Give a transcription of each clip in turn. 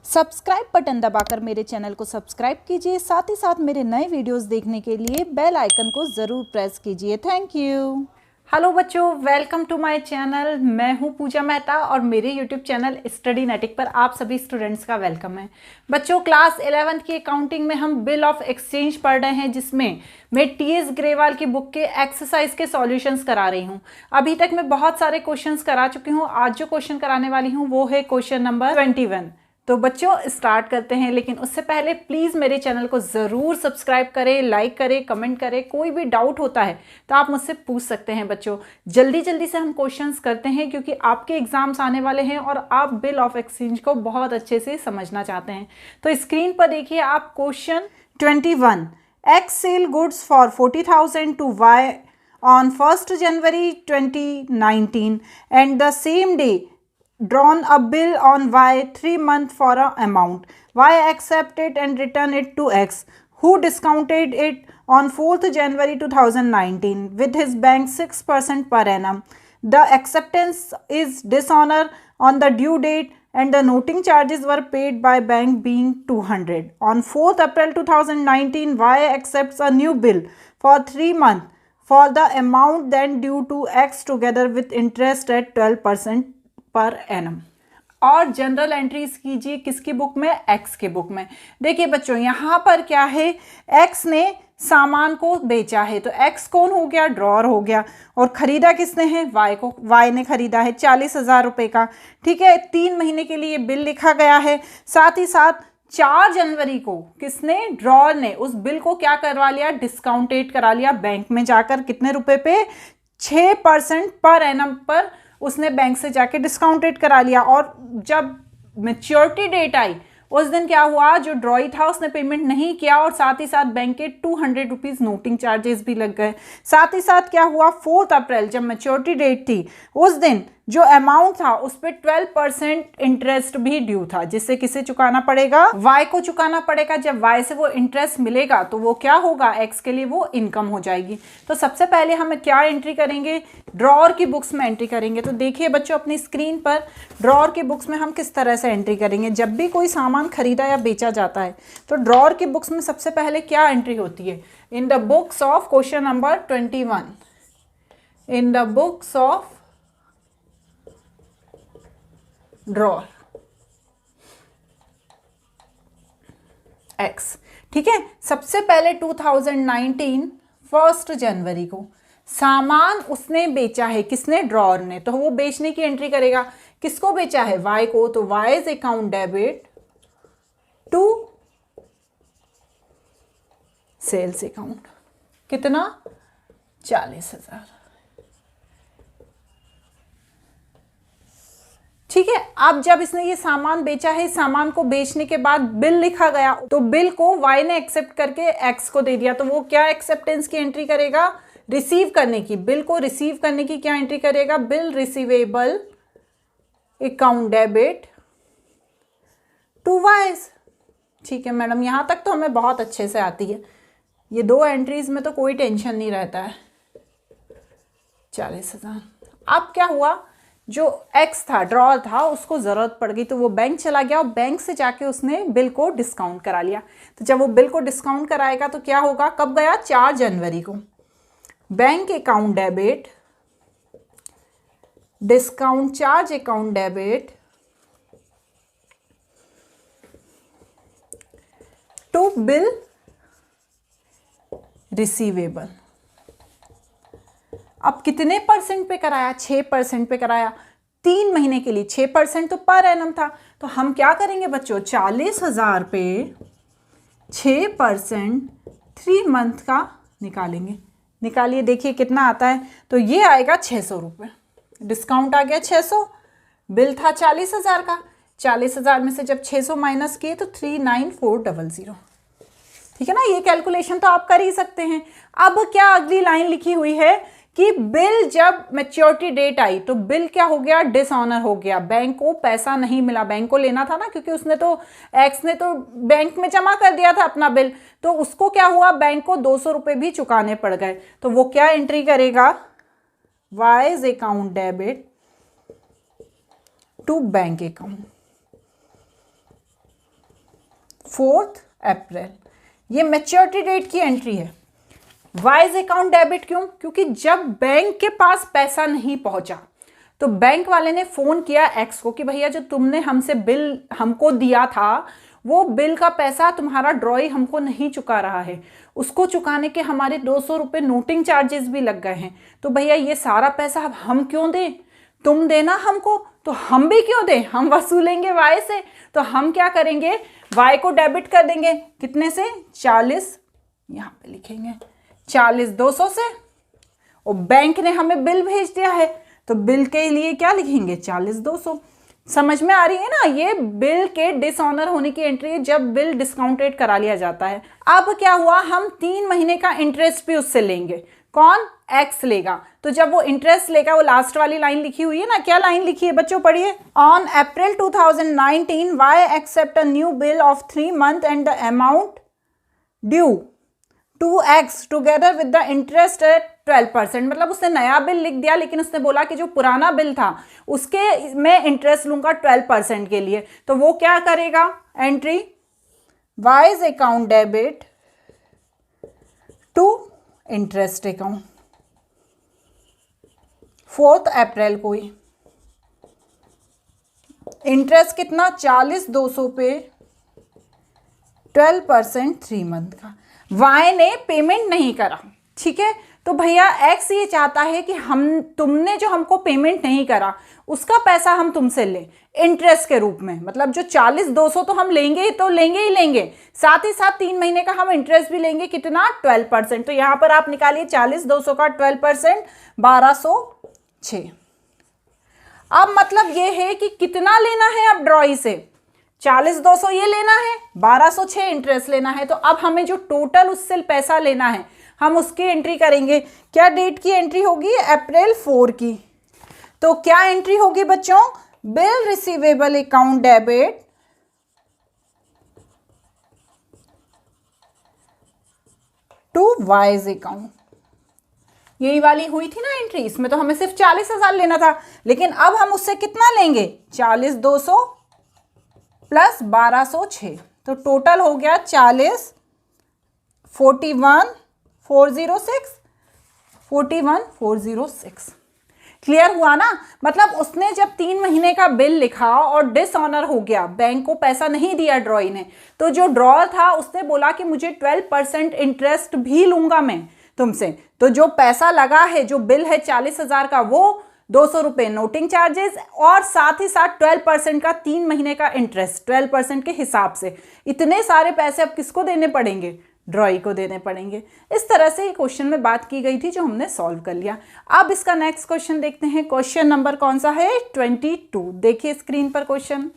Subscribe button दबाकर मेरे channel को सब्सक्राइब कीजिए, साथ ही साथ मेरे नए वीडियोस देखने के लिए बेल आइकन को ज़रूर प्रेस कीजिए। Thank you. हेलो बच्चों, वेलकम टू माय चैनल। मैं हूं पूजा मेहता और मेरे यूट्यूब चैनल स्टडी नेटिक पर आप सभी स्टूडेंट्स का वेलकम है। बच्चों, क्लास 11th की अकाउंटिंग में हम बिल ऑफ एक्सचेंज पढ़ रहे हैं, जिसमें मैं टी.एस. ग्रेवाल की बुक के एक्सरसाइज के सॉल्यूशंस करा रही हूं। अभी तक मैं बहुत सारे क्वेश्चंस करा चुकी हूं। आज जो क्वेश्चन कराने वाली हूं वो है क्वेश्चन नंबर 21। तो बच्चों स्टार्ट करते हैं, लेकिन उससे पहले प्लीज़ मेरे चैनल को ज़रूर सब्सक्राइब करें, लाइक करें, कमेंट करें। कोई भी डाउट होता है तो आप मुझसे पूछ सकते हैं। बच्चों जल्दी जल्दी से हम क्वेश्चंस करते हैं, क्योंकि आपके एग्जाम्स आने वाले हैं और आप बिल ऑफ एक्सचेंज को बहुत अच्छे से समझना चाहते हैं। तो स्क्रीन पर देखिए आप question 21। X sell goods for 40,000 to Y on 1st January 2019 and the same day drawn a bill on Y 3 months for a amount. Y accepted and returned it to X, who discounted it on 4th January 2019 with his bank 6% per annum. The acceptance is dishonor on the due date and the noting charges were paid by bank being 200. On 4th April 2019, Y accepts a new bill for 3 months for the amount then due to X together with interest at 12% per annum. और general entries कीजिए किसकी book में? X के book में। देखिए बच्चों यहाँ पर क्या है, एक्स ने सामान को बेचा है, तो एक्स कौन हो गया? ड्रॉर हो गया। और खरीदा किसने है? वाई को। वाई ने खरीदा है 40,000 रुपये का। ठीक है, 3 महीने के लिए बिल लिखा गया है। साथ ही साथ 4 जनवरी को किसने? ड्रॉर ने उस बिल को क्या करवा लिया? डिस्काउंटेड करा लिया बैंक में जाकर। कितने रुपए पे? 6% पर एनम पर उसने बैंक से जाके डिस्काउंटेड करा लिया। और जब मैच्योरिटी डेट आई उस दिन क्या हुआ? जो ड्रॉई था उसने पेमेंट नहीं किया और साथ ही साथ बैंक के 200 रुपीज़ नोटिंग चार्जेस भी लग गए। साथ ही साथ क्या हुआ? 4 अप्रैल जब मैच्योरिटी डेट थी उस दिन जो अमाउंट था उस पर 12% इंटरेस्ट भी ड्यू था, जिससे किसे चुकाना पड़ेगा? वाई को चुकाना पड़ेगा। जब वाई से वो इंटरेस्ट मिलेगा तो वो क्या होगा? एक्स के लिए वो इनकम हो जाएगी। तो सबसे पहले हम क्या एंट्री करेंगे? ड्रॉर की बुक्स में एंट्री करेंगे। तो देखिए बच्चों अपनी स्क्रीन पर ड्रॉर की बुक्स में हम किस तरह से एंट्री करेंगे। जब भी कोई सामान खरीदा या बेचा जाता है तो ड्रॉर की बुक्स में सबसे पहले क्या एंट्री होती है? In the books of question number 21, in the books of drawer x. ठीक है, सबसे पहले 2019 1 जनवरी को सामान उसने बेचा है। किसने? ड्रॉर ने। तो वो बेचने की एंट्री करेगा। किसको बेचा है? वाई को। तो Y's account debit to sales account. कितना? 40,000। ठीक है, अब जब इसने ये सामान बेचा है, सामान को बेचने के बाद बिल लिखा गया, तो बिल को वाई ने एक्सेप्ट करके एक्स को दे दिया। तो वो क्या एक्सेप्टेंस की एंट्री करेगा? रिसीव करने की। बिल को रिसीव करने की क्या एंट्री करेगा? Bill receivable account debit to Y's. ठीक है मैडम, यहां तक तो हमें बहुत अच्छे से आती है। ये 2 एंट्रीज में तो कोई टेंशन नहीं रहता है। 40,000। अब क्या हुआ? जो एक्स था, ड्रॉर था, उसको ज़रूरत पड़ गई तो वो बैंक चला गया और बैंक से जाके उसने बिल को डिस्काउंट करा लिया। तो जब वो बिल को डिस्काउंट कराएगा तो क्या होगा? कब गया? 4 जनवरी को। Bank account debit discount charge account debit to bill receivable. अब कितने परसेंट पे कराया? 6% पे कराया। 3 महीने के लिए 6% तो पर एनम था। तो हम क्या करेंगे बच्चों? 40,000 पे 6% 3 मंथ का निकालेंगे। निकालिए, देखिए कितना आता है। तो ये आएगा 600 रुपये। डिस्काउंट आ गया 600, बिल था 40,000 का। 40,000 में से जब 600 माइनस किए तो 39400। ठीक है ना, ये कैलकुलेशन तो आप कर ही सकते हैं। अब क्या अगली लाइन लिखी हुई है कि बिल जब मैच्योरिटी डेट आई तो बिल क्या हो गया? डिसऑनर हो गया। बैंक को पैसा नहीं मिला। बैंक को लेना था ना, क्योंकि उसने तो एक्स ने तो बैंक में जमा कर दिया था अपना बिल। तो उसको क्या हुआ? बैंक को 200 रुपये भी चुकाने पड़ गए। तो वो क्या एंट्री करेगा? Y's account debit to bank account. 4 अप्रैल, ये मैच्योरिटी डेट की एंट्री है। वाइज अकाउंट डेबिट क्यों? क्योंकि जब बैंक के पास पैसा नहीं पहुंचा तो बैंक वाले ने फोन किया एक्स को कि भैया जो तुमने हमसे बिल हमको दिया था वो बिल का पैसा तुम्हारा ड्रॉई हमको नहीं चुका रहा है, उसको चुकाने के हमारे 200 रुपये नोटिंग चार्जेस भी लग गए हैं, तो भैया ये सारा पैसा अब हम क्यों दें, तुम देना हमको, तो हम भी क्यों दें, हम वसूलेंगे वाई से। तो हम क्या करेंगे, वाई को डेबिट कर देंगे, कितने से, 40, यहाँ पे लिखेंगे 40,200 से, और बैंक ने हमें बिल भेज दिया है तो बिल के लिए क्या लिखेंगे, 40,200। समझ में आ रही है ना, ये बिल के डिसऑनर होने की एंट्री है जब बिल डिस्काउंटेड करा लिया जाता है। अब क्या हुआ, हम 3 महीने का इंटरेस्ट भी उससे लेंगे, कौन, एक्स लेगा। तो जब वो इंटरेस्ट लेगा, वो लास्ट वाली लाइन लिखी हुई है ना, क्या लाइन लिखी है बच्चों, पढ़िए। On April 2019 Y accept a new bill of 3 months and the amount due to X together with the interest at 12%। मतलब उसने नया बिल लिख दिया लेकिन उसने बोला कि जो पुराना बिल था उसके मैं इंटरेस्ट लूंगा 12% के लिए, तो वो क्या करेगा, entry Y's account debit to interest account 4 अप्रैल को ही। इंटरेस्ट कितना, 40,200 पे 12% 3 month का। वाई ने पेमेंट नहीं करा, ठीक है, तो भैया एक्स ये चाहता है कि तुमने जो हमको पेमेंट नहीं करा उसका पैसा हम तुमसे लें इंटरेस्ट के रूप में। मतलब जो 40,200 तो हम लेंगे ही, तो लेंगे ही लेंगे, साथ ही साथ 3 महीने का हम इंटरेस्ट भी लेंगे, कितना, 12%। तो यहां पर आप निकालिए 40,200 का 12%, 1206। अब मतलब ये है कि कितना लेना है अब ड्रॉई से, 40,200 ये लेना है, 1206 इंटरेस्ट लेना है। तो अब हमें जो टोटल उससे पैसा लेना है हम उसकी एंट्री करेंगे। क्या डेट की एंट्री होगी, अप्रैल 4 की। तो क्या एंट्री होगी बच्चों, bill receivable account debit to Y's account. यही वाली हुई थी ना एंट्री, इसमें तो हमें सिर्फ 40,000 लेना था, लेकिन अब हम उससे कितना लेंगे, 40,200 प्लस 1206, तो टोटल हो गया 41,406। क्लियर हुआ ना। मतलब उसने जब 3 महीने का बिल लिखा और डिसऑनर हो गया, बैंक को पैसा नहीं दिया ड्रॉई ने, तो जो ड्रॉअर था उसने बोला कि मुझे 12% इंटरेस्ट भी लूंगा मैं तुमसे। तो जो पैसा लगा है, जो बिल है 40,000 का, वो 200 रुपये नोटिंग चार्जेस और साथ ही साथ 12% का 3 महीने का इंटरेस्ट 12% के हिसाब से। इतने सारे पैसे अब किसको देने पड़ेंगे, ड्रॉई को देने पड़ेंगे। इस तरह से ये क्वेश्चन में बात की गई थी जो हमने सॉल्व कर लिया। अब इसका नेक्स्ट क्वेश्चन देखते हैं। क्वेश्चन नंबर कौन सा है, 22। देखिए स्क्रीन पर question.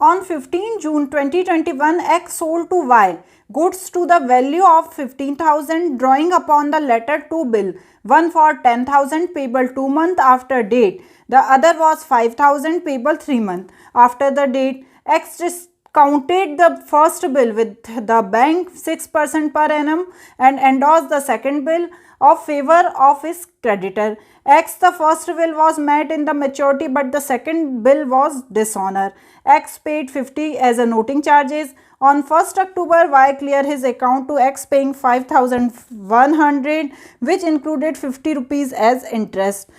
On 15 June 2021, X sold to Y goods to the value of 15,000 drawing upon the latter two bill, one for 10,000 payable 2 months after date, the other was 5,000 payable 3 months after the date. X discounted the first bill with the bank 6% per annum and endorsed the second bill of favor of his creditor. X, the first bill was met in the maturity but the second bill was dishonor. X paid 50 as a noting charges. On 1st October, Y cleared his account to X paying 5,100 which included 50 rupees as interest.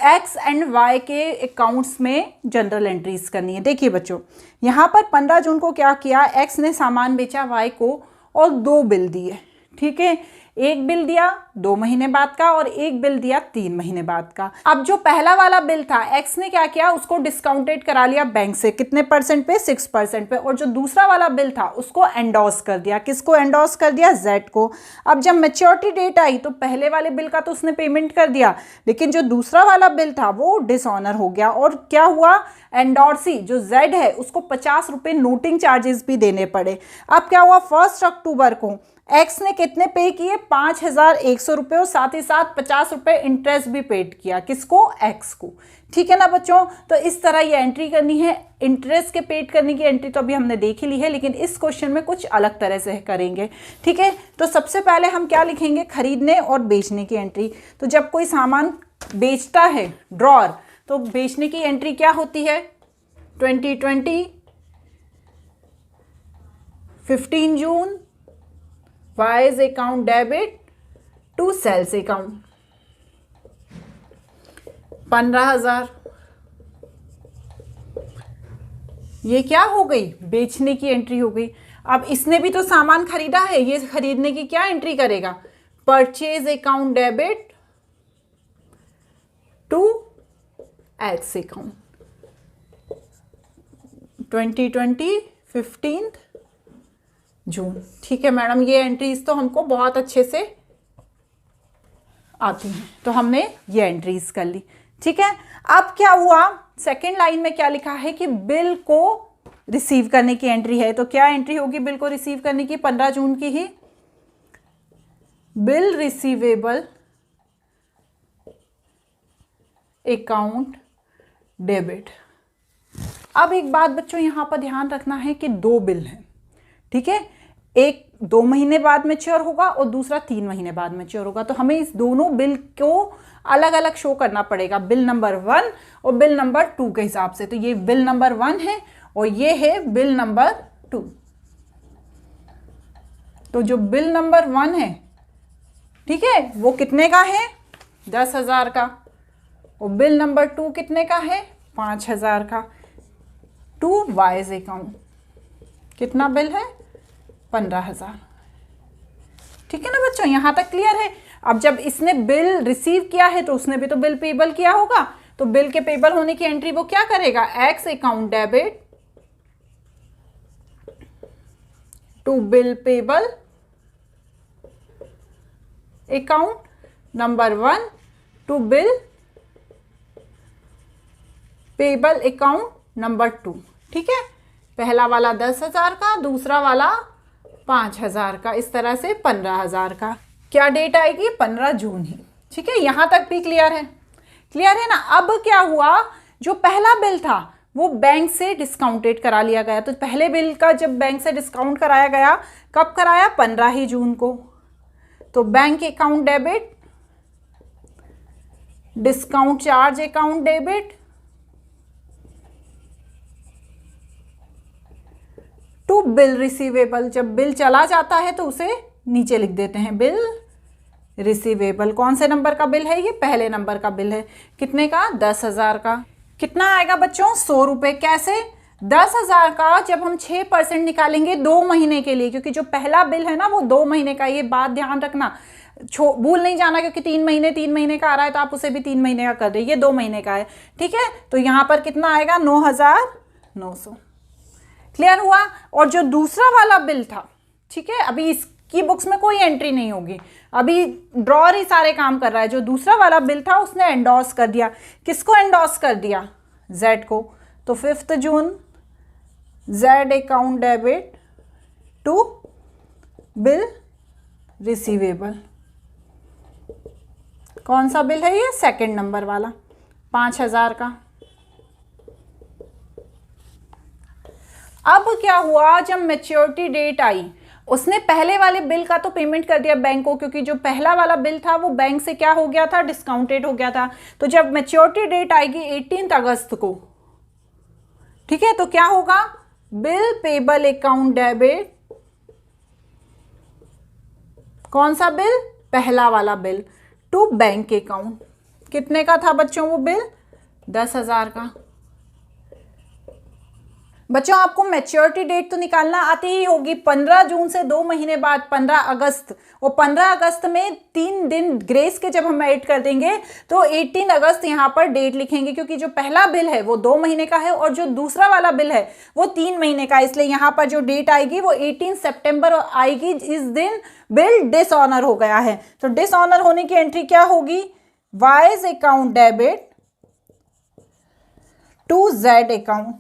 X and Y के accounts में general entries करनी है। देखिए बच्चों, यहाँ पर 15 जून को क्या किया, X ने सामान बेचा Y को और 2 बिल दिए, ठीक है। एक बिल दिया 2 महीने बाद का और एक बिल दिया 3 महीने बाद का। अब जो पहला वाला बिल था, एक्स ने क्या किया, उसको डिस्काउंटेड करा लिया बैंक से, कितने परसेंट पे, 6% पे। और जो दूसरा वाला बिल था उसको एंडोर्स कर दिया, किसको एंडोर्स कर दिया, जेड को। अब जब मैच्योरिटी डेट आई तो पहले वाले बिल का तो उसने पेमेंट कर दिया, लेकिन जो दूसरा वाला बिल था वो डिसऑनर हो गया। और क्या हुआ, एंडोर्सी जो जेड है उसको 50 रुपये नोटिंग चार्जेस भी देने पड़े। अब क्या हुआ, 1 अक्टूबर को एक्स ने कितने पे किए, 5,100 रुपये और साथ ही साथ 50 रुपये इंटरेस्ट भी पेड किया, किसको, एक्स को। ठीक है ना बच्चों। तो इस तरह ये एंट्री करनी है। इंटरेस्ट के पेड करने की एंट्री तो अभी हमने देख ही ली है, लेकिन इस क्वेश्चन में कुछ अलग तरह से करेंगे। ठीक है, तो सबसे पहले हम क्या लिखेंगे, खरीदने और बेचने की एंट्री। तो जब कोई सामान बेचता है ड्रॉअर, तो बेचने की एंट्री क्या होती है, 2020 15 June Y's account debit to sales account 15,000। ये क्या हो गई, बेचने की एंट्री हो गई। अब इसने भी तो सामान खरीदा है, ये खरीदने की क्या एंट्री करेगा, purchase account debit to X account 2020 15 जून। ठीक है मैडम, ये एंट्रीज तो हमको बहुत अच्छे से आती हैं, तो हमने ये एंट्रीज कर ली। ठीक है, अब क्या हुआ, सेकेंड लाइन में क्या लिखा है कि बिल को रिसीव करने की एंट्री है। तो क्या एंट्री होगी बिल को रिसीव करने की, 15 जून की ही, बिल रिसीवेबल अकाउंट डेबिट। अब एक बात बच्चों यहां पर ध्यान रखना है कि दो बिल हैं। ठीक है, एक 2 महीने बाद मैच्योर होगा और दूसरा 3 महीने बाद मैच्योर होगा। तो हमें इस दोनों बिल को अलग अलग शो करना पड़ेगा, बिल नंबर 1 और बिल नंबर 2 के हिसाब से। तो ये बिल नंबर 1 है और ये है बिल नंबर 2। तो जो बिल नंबर 1 है, ठीक है, वो कितने का है, 10,000 का, और बिल नंबर 2 कितने का है, 5,000 का, टू वाइज अकाउंट। कितना बिल है, 15,000। ठीक है ना बच्चों, यहां तक क्लियर है। अब जब इसने बिल रिसीव किया है तो उसने भी तो बिल पेबल किया होगा, तो बिल के पेबल होने की एंट्री वो क्या करेगा, X account debit to bill payable account number 1 to bill payable account number 2। ठीक है, पहला वाला 10,000 का, दूसरा वाला 5,000 का, इस तरह से 15,000 का। क्या डेट आएगी, 15 जून ही। ठीक है, यहां तक भी क्लियर है, क्लियर है ना। अब क्या हुआ, जो पहला बिल था वो बैंक से डिस्काउंटेड करा लिया गया। तो पहले बिल का जब बैंक से डिस्काउंट कराया गया, कब कराया, 15 ही जून को। तो bank account debit discount charge account debit to bill receivable. जब बिल चला जाता है तो उसे नीचे लिख देते हैं, बिल रिसीवेबल। कौन से नंबर का बिल है, ये पहले नंबर का बिल है। कितने का, 10,000 का। कितना आएगा बच्चों, 100 रुपये। कैसे, 10,000 का जब हम 6% निकालेंगे 2 महीने के लिए, क्योंकि जो पहला बिल है ना वो 2 महीने का, ये बात ध्यान रखना, भूल नहीं जाना, क्योंकि 3 महीने का आ रहा है तो आप उसे भी 3 महीने का कर दे, ये 2 महीने का है। ठीक है, तो यहां पर कितना आएगा, 9,900। क्लियर हुआ। और जो दूसरा वाला बिल था, ठीक है, अभी इसकी बुक्स में कोई एंट्री नहीं होगी, अभी ड्रॉर ही सारे काम कर रहा है। जो दूसरा वाला बिल था उसने एंडोर्स कर दिया। किसको एंडोर्स कर दिया, जेड को। तो 5 June Z account debit to bill receivable. कौन सा बिल है ये, सेकंड नंबर वाला, 5,000 का। अब क्या हुआ, जब मैच्योरिटी डेट आई, उसने पहले वाले बिल का तो पेमेंट कर दिया बैंक को, क्योंकि जो पहला वाला बिल था वो बैंक से क्या हो गया था, डिस्काउंटेड हो गया था। तो जब मैच्योरिटी डेट आएगी 18 अगस्त को, ठीक है, तो क्या होगा, बिल पेबल अकाउंट डेबिट। कौन सा बिल, पहला वाला बिल, टू बैंक अकाउंट। कितने का था बच्चों वो बिल, 10,000 का। बच्चों आपको मैच्योरिटी डेट तो निकालना आती ही होगी। 15 जून से 2 महीने बाद 15 अगस्त, और 15 अगस्त में 3 दिन ग्रेस के जब हम ऐड कर देंगे तो 18 अगस्त यहाँ पर डेट लिखेंगे, क्योंकि जो पहला बिल है वो 2 महीने का है और जो दूसरा वाला बिल है वो 3 महीने का है। इसलिए यहाँ पर जो डेट आएगी वो 18 सितंबर आएगी। इस दिन बिल डिसऑनर हो गया है। तो डिसऑनर होने की एंट्री क्या होगी, Y's account debit to Z account.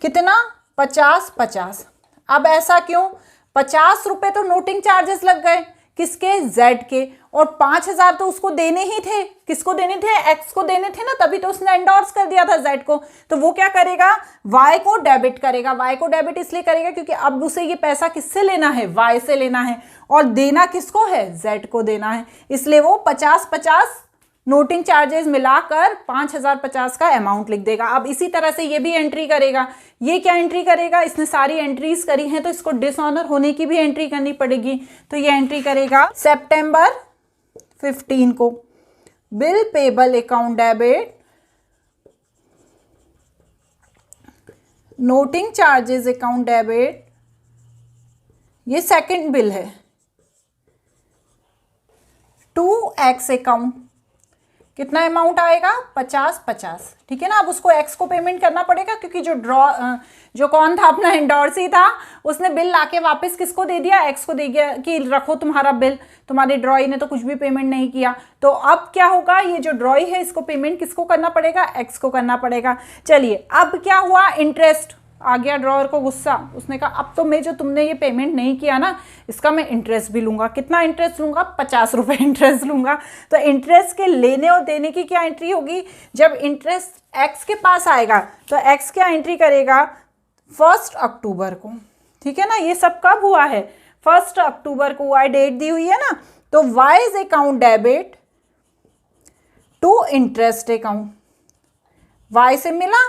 कितना, 50। अब ऐसा क्यों, 50 रुपए तो नोटिंग चार्जेस लग गए, किसके, जेड के, और 5,000 तो उसको देने ही थे। किसको देने थे, एक्स को देने थे ना, तभी तो उसने एंडोर्स कर दिया था जेड को। तो वो क्या करेगा, वाई को डेबिट करेगा। वाई को डेबिट इसलिए करेगा क्योंकि अब उसे ये पैसा किससे लेना है, वाई से लेना है, और देना किसको है, जेड को देना है। इसलिए वो 50 नोटिंग चार्जेस मिलाकर 5050 का अमाउंट लिख देगा। अब इसी तरह से ये भी एंट्री करेगा। ये क्या एंट्री करेगा, इसने सारी एंट्रीज करी हैं तो इसको डिसऑनर होने की भी एंट्री करनी पड़ेगी। तो ये एंट्री करेगा सितंबर 15 को bill payable account debit, noting charges account debit, ये सेकंड बिल है, टू एक्स अकाउंट। कितना अमाउंट आएगा, 50-50, ठीक है ना। अब उसको एक्स को पेमेंट करना पड़ेगा क्योंकि जो कौन था, अपना एंडोर्सी था, उसने बिल लाके वापस किसको दे दिया, एक्स को दे दिया कि रखो तुम्हारा बिल, तुम्हारी ड्रॉई ने तो कुछ भी पेमेंट नहीं किया। तो अब क्या होगा, ये जो ड्रॉई है इसको पेमेंट किसको करना पड़ेगा, एक्स को करना पड़ेगा। चलिए अब क्या हुआ, इंटरेस्ट आ गया ड्रॉअर को गुस्सा। उसने कहा अब तो मैं जो तुमने ये पेमेंट नहीं किया ना, इसका मैं इंटरेस्ट भी लूंगा। कितना इंटरेस्ट लूंगा, 50 रुपये इंटरेस्ट लूंगा। तो इंटरेस्ट के लेने और देने की क्या एंट्री होगी, जब इंटरेस्ट एक्स के पास आएगा तो एक्स क्या एंट्री करेगा, 1 अक्टूबर को, ठीक है ना। ये सब कब हुआ है, 1 अक्टूबर को हुआ है, डेट दी हुई है ना। तो Y's account debit to interest account, Y से मिला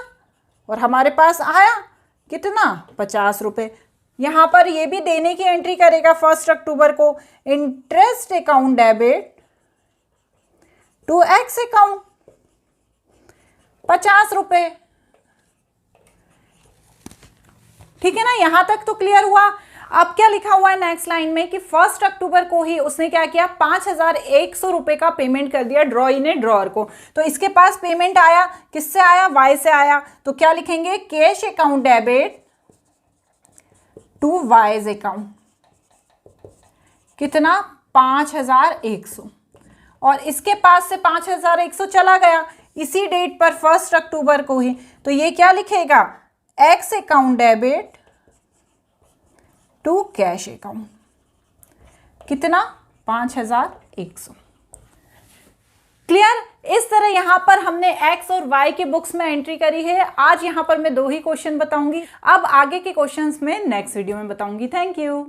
और हमारे पास आया कितना, 50 रुपये। यहां पर ये भी देने की एंट्री करेगा 1 अक्टूबर को, interest account debit to X account, 50 रुपये, ठीक है ना। यहां तक तो क्लियर हुआ। अब क्या लिखा हुआ है नेक्स्ट लाइन में कि 1 अक्टूबर को ही उसने क्या किया, 5100 रुपये का पेमेंट कर दिया ड्रॉई ने ड्रॉअर को। तो इसके पास पेमेंट आया, किससे आया, वाई से आया। तो क्या लिखेंगे, cash account debit to Y's account, कितना, 5100, और इसके पास से 5100 चला गया इसी डेट पर 1 अक्टूबर को ही। तो ये क्या लिखेगा, X account debit to cash account, कितना, 5100। क्लियर। इस तरह यहां पर हमने एक्स और वाई के बुक्स में एंट्री करी है। आज यहां पर मैं 2 ही क्वेश्चन बताऊंगी। अब आगे के क्वेश्चंस में नेक्स्ट वीडियो में बताऊंगी। Thank you.